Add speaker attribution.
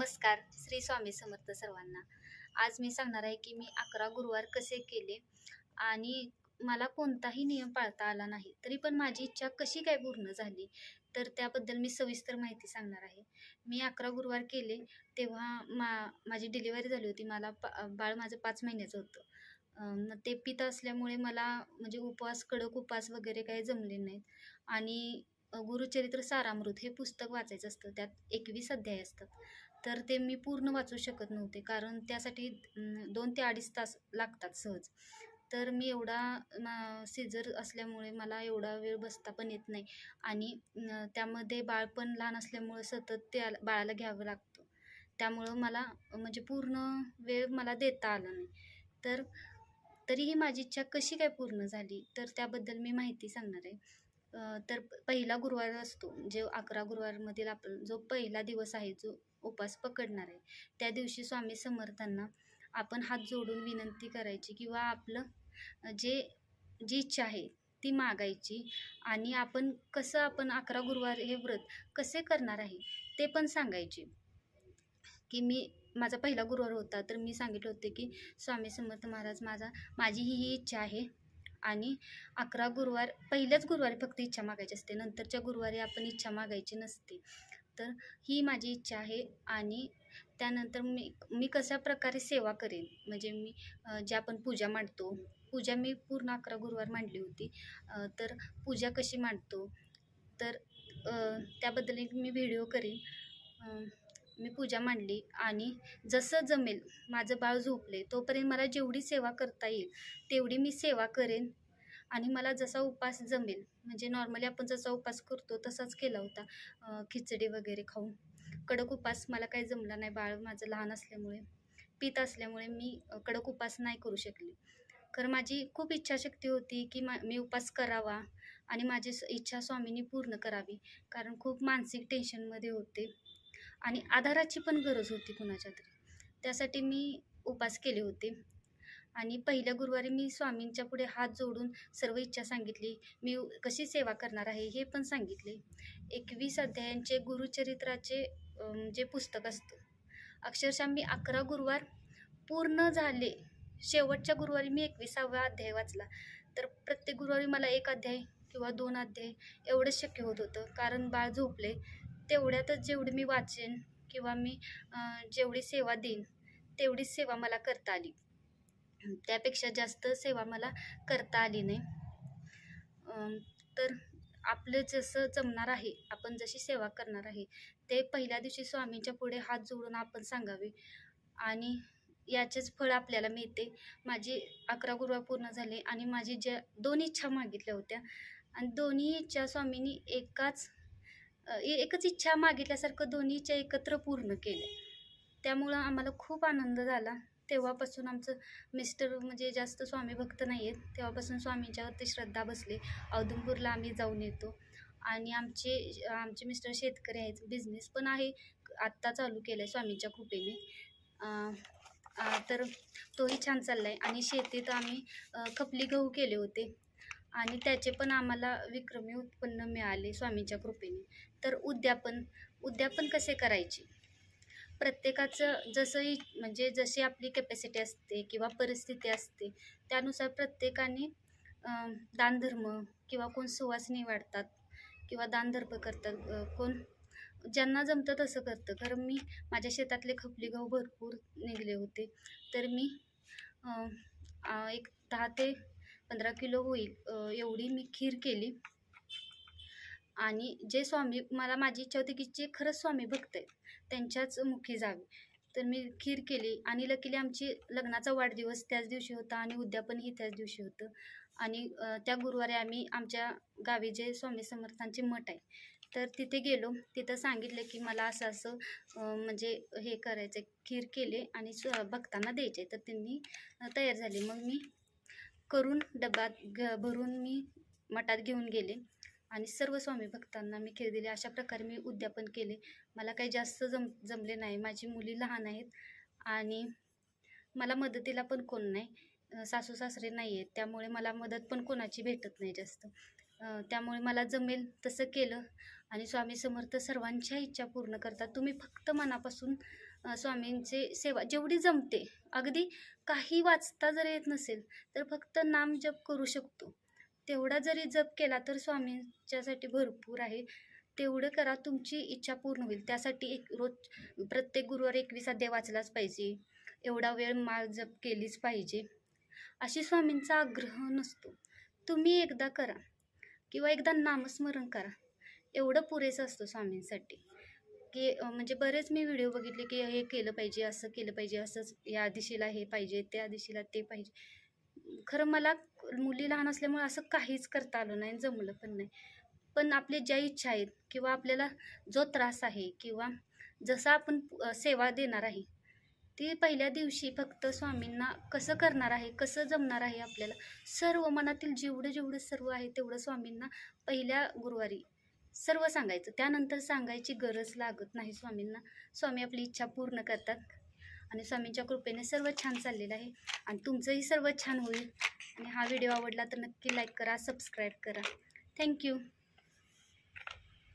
Speaker 1: नमस्कार. श्री स्वामी समर्थ सर्वांना. आज मी सांगणार आहे की मी 11 गुरुवार कसे केले आणि मला कोणताही नियम पाळता आला नाही. तरी पण माझी इच्छा कशी काय पूर्ण झाली, तर त्याबद्दल मी सविस्तर माहिती सांगणार आहे. मी 11 गुरुवार केले तेव्हा माझी डिलिव्हरी झाली होती. बाळ माझं 5 महिन्याचं होतं. मग ते पित असल्यामुळे मला म्हणजे कडक उपवास वगैरे काही जमले नाहीत आणि गुरुचरित्र सारामृत हे पुस्तक वाचायचं असतं. त्यात 21 अध्याय असतात. तर ते मी पूर्ण वाचू शकत नव्हते, कारण त्यासाठी 2 ते 2.5 तास लागतात सहज. तर मी सीझर असल्यामुळे मला एवढा वेळ बसता पण येत नाही आणि त्यामध्ये बाळ पण लहान असल्यामुळे सतत त्या बाळाला घ्यावं लागतं. त्यामुळं मला म्हणजे पूर्ण वेळ मला देता आला नाही. तर तरीही माझी इच्छा कशी काय पूर्ण झाली, तर त्याबद्दल मी माहिती सांगणार आहे. तर पहिला गुरुवार असतो, जे 11 गुरुवारमधील आपण जो पहिला दिवस आहे, जो उपवास पकडणार आहे, त्या दिवशी स्वामी समर्थांना आपण हात जोडून विनंती करायची किंवा आपलं जी इच्छा आहे ती मागायची आणि आपण 11 गुरुवार हे व्रत कसे करणार आहे ते पण सांगायचे. की माझा पहिला गुरुवार होता, तर मी सांगितले होते की स्वामी समर्थ महाराज, माझी ही इच्छा आहे आणि 11 गुरुवार पहिल्याच गुरुवारी फक्त इच्छा मागायची असते, नंतरच्या गुरुवारी आपण इच्छा मागायची नसते. तर ही माझी इच्छा आहे आणि त्यानंतर मी कशा प्रकारे सेवा करेन, म्हणजे जे आपण पूजा मांडतो, पूजा मी पूर्ण 11 गुरुवार मांडली होती. तर पूजा कशी मांडतो, तर त्याबद्दल एक मी व्हिडिओ करीन. मी पूजा मांडली आणि जसं जमेल, माझं बाळ झोपले तोपर्यंत मला जेवढी सेवा करता येईल तेवढी मी सेवा करेन आणि मला जसा उपास जमेल, म्हणजे नॉर्मली आपण जसा उपास करतो तसाच केला होता, खिचडी वगैरे खाऊन. कडक उपास मला काही जमला नाही, बाळ माझं लहान असल्यामुळे, पीत असल्यामुळे मी कडक उपास नाही करू शकले. कारण माझी खूप इच्छाशक्ती होती की मी उपास करावा आणि माझी इच्छा स्वामींनी पूर्ण करावी, कारण खूप मानसिक टेन्शनमध्ये होते आणि आधाराची पण गरज होती कुणाच्या तरी. त्यासाठी मी उपास केले होते आणि पहिल्या गुरुवारी मी स्वामींच्या पुढे हात जोडून सर्व इच्छा सांगितली. मी कशी सेवा करणार आहे हे पण सांगितले. 21 अध्यायांचे गुरुचरित्राचे जे पुस्तक असतं, अक्षरशः मी 11 गुरुवार पूर्ण झाले. शेवटच्या गुरुवारी मी 21वा अध्याय वाचला. तर प्रत्येक गुरुवारी मला 1 अध्याय किंवा 2 अध्याय एवढंच शक्य होत होतं, कारण बाळ झोपले. तेवढ्यातच जेवढी मी वाचेन किंवा मी जेवढी सेवा देईन तेवढीच सेवा मला करता आली. त्यापेक्षा जास्त सेवा मला करता आली नाही. तर आपलं जसं जमणार आहे, आपण जशी सेवा करणार आहे, ते पहिल्या दिवशी स्वामींच्या पुढे हात जोडून आपण सांगावे आणि याचेच फळ आपल्याला मिळते. माझी 11 गुरुवार पूर्ण झाले आणि माझी ज्या 2 इच्छा मागितल्या होत्या आणि दोन्ही इच्छा स्वामींनी एकच इच्छा मागितल्यासारखं दोन्ही इच्छा एकत्र पूर्ण केल्या. त्यामुळं आम्हाला खूप आनंद झाला. तेव्हापासून आमचं मिस्टर म्हणजे जास्त स्वामी भक्त नाही आहेत, तेव्हापासून स्वामींच्यावरती श्रद्धा बसली. औदुंबरला आम्ही जाऊन येतो आणि आमचे मिस्टर शेतकरी आहेत, बिझनेस पण आहे, आत्ता चालू केलं आहे स्वामींच्या कृपेने. तर तोही छान चालला आहे आणि शेतीत आम्ही खपली गहू केले होते आणि त्याचे पण आम्हाला विक्रमी उत्पन्न मिळाले स्वामींच्या कृपेने. तर उद्यापन कसे करायचे, प्रत्येकाचं म्हणजे जशी आपली कॅपॅसिटी असते किंवा परिस्थिती असते, त्यानुसार प्रत्येकाने दानधर्म किंवा कोण सुवासिनी वाढतात किंवा दानधर्म करतात, कोण ज्यांना जमतं तसं करतं. कारण माझ्या शेतातले खपली गहू भरपूर निघले होते, तर मी एक 10 ते 15 किलो होईल एवढी मी खीर केली आणि माझी इच्छा होती की जे खरंच स्वामी भक्त आहेत त्यांच्याच मुखी जावी. तर मी खीर केली आणि लकीली आमची लग्नाचा वाढदिवस त्याच दिवशी होता आणि उद्यापनही त्याच दिवशी होतं आणि त्या गुरुवारी आम्ही आमच्या गावी जे स्वामी समर्थांचे मठ आहे, तर तिथे गेलो. तिथं सांगितलं की मला असं म्हणजे हे करायचं आहे, खीर केले आणि भक्तांना द्यायचे. तर त्यांनी तयार झाले. मग मी करून डब्यात भरून मी मठात घेऊन गेले आणि सर्व स्वामी भक्तांना मी खीर दिली. अशा प्रकारे मी उद्यापन केले. मला काही जास्त जमले नाही. माझी मुली लहान आहेत आणि मला मदतीला पण कोण नाही, सासू सासरे नाही आहेत, त्यामुळे मला मदत पण कोणाची भेटत नाही जास्त. त्यामुळे मला जमेल तसं केलं आणि स्वामी समर्थ सर्वांच्या इच्छा पूर्ण करतात. तुम्ही फक्त मनापासून स्वामींचे सेवा जेवढी जमते, अगदी काही वाचता जर येत नसेल तर फक्त नाम जप करू शकतो. तेवढा जरी जप केला तर स्वामींच्यासाठी भरपूर आहे. तेवढं करा, तुमची इच्छा पूर्ण होईल. त्यासाठी एक रोज प्रत्येक गुरुवार 21 अध्याय वाचलाच पाहिजे. एवढा वेळ माळ जप केलीच पाहिजे. अशी स्वामींचा आग्रह नसतो. तुम्ही एकदा करा किंवा एकदा नामस्मरण करा. एवढं पुरेसं असतं स्वामींसाठी. की म्हणजे बरेच मी व्हिडिओ बघितले की हे केलं पाहिजे, असं केलं पाहिजे, असंच या दिशेला हे पाहिजे, त्या दिशेला ते पाहिजे. खरं मला मुली लहान असल्यामुळे असं काहीच करता आलं नाही, जमलं पण नाही. पण आपली ज्या इच्छा आहेत किंवा आपल्याला जो त्रास आहे किंवा जसा आपण सेवा देणार आहे, ती पहिल्या दिवशी फक्त स्वामींना कसं करणार आहे, कसं जमणार आहे आपल्याला, सर्व मनातील जेवढं जेवढं सर्व आहे तेवढं स्वामींना पहिल्या गुरुवारी सर्व सांगायचं. त्यानंतर सांगायची गरज लागत नाही स्वामींना. स्वामी आपली इच्छा पूर्ण करतात आणि स्वामींच्या कृपेने सर्व छान चाललेलं आहे आणि तुमचंही सर्व छान होईल. आणि हा व्हिडिओ आवडला तर नक्की लाईक करा, सबस्क्राईब करा. थँक्यू.